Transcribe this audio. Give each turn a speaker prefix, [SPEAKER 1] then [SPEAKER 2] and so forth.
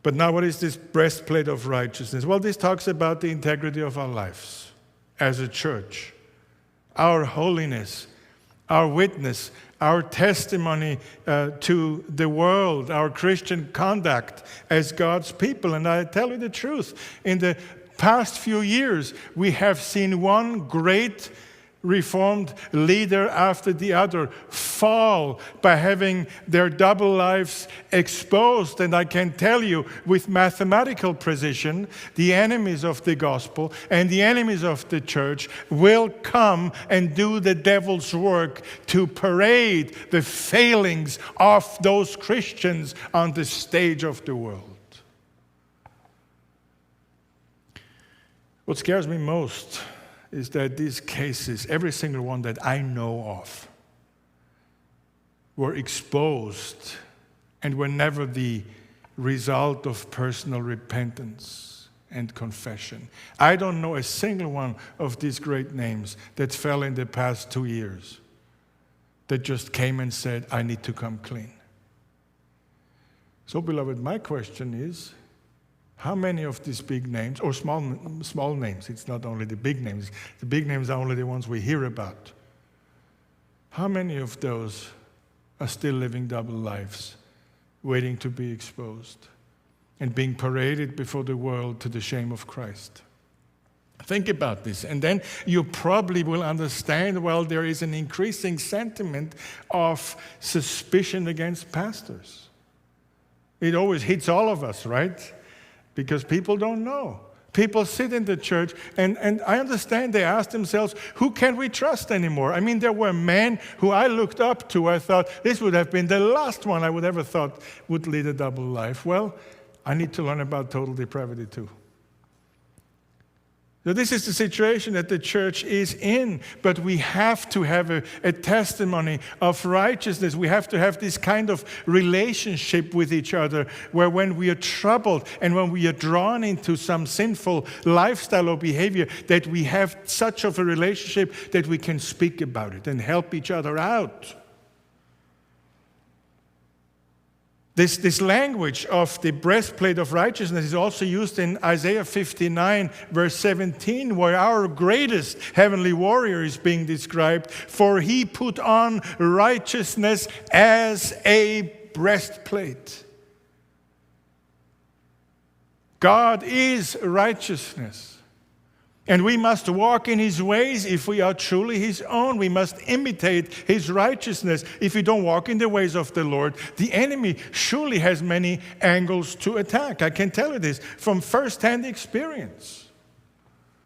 [SPEAKER 1] But now what is this breastplate of righteousness? Well, this talks about the integrity of our lives as a church, our holiness, our witness, our testimony to the world, our Christian conduct as God's people. And I tell you the truth, in the past few years, we have seen one great Reformed leader after the other fall by having their double lives exposed. And I can tell you with mathematical precision, the enemies of the gospel and the enemies of the church will come and do the devil's work to parade the failings of those Christians on the stage of the world. What scares me most is that these cases, every single one that I know of, were exposed and were never the result of personal repentance and confession. I don't know a single one of these great names that fell in the past 2 years that just came and said, I need to come clean. So, beloved, my question is, how many of these big names, or small names, it's not only the big names are only the ones we hear about. How many of those are still living double lives, waiting to be exposed and being paraded before the world to the shame of Christ? Think about this, and then you probably will understand, well, there is an increasing sentiment of suspicion against pastors. It always hits all of us, right? Because people don't know. People sit in the church, and I understand they ask themselves, who can we trust anymore? I mean, there were men who I looked up to. I thought, this would have been the last one I would ever thought would lead a double life. Well, I need to learn about total depravity too. So this is the situation that the church is in, but we have to have a testimony of righteousness. We have to have this kind of relationship with each other where when we are troubled and when we are drawn into some sinful lifestyle or behavior, that we have such of a relationship that we can speak about it and help each other out. This language of the breastplate of righteousness is also used in Isaiah 59, verse 17, where our greatest heavenly warrior is being described. For he put on righteousness as a breastplate. God is righteousness. And we must walk in his ways if we are truly his own. We must imitate his righteousness. If we don't walk in the ways of the Lord, the enemy surely has many angles to attack. I can tell you this from first-hand experience.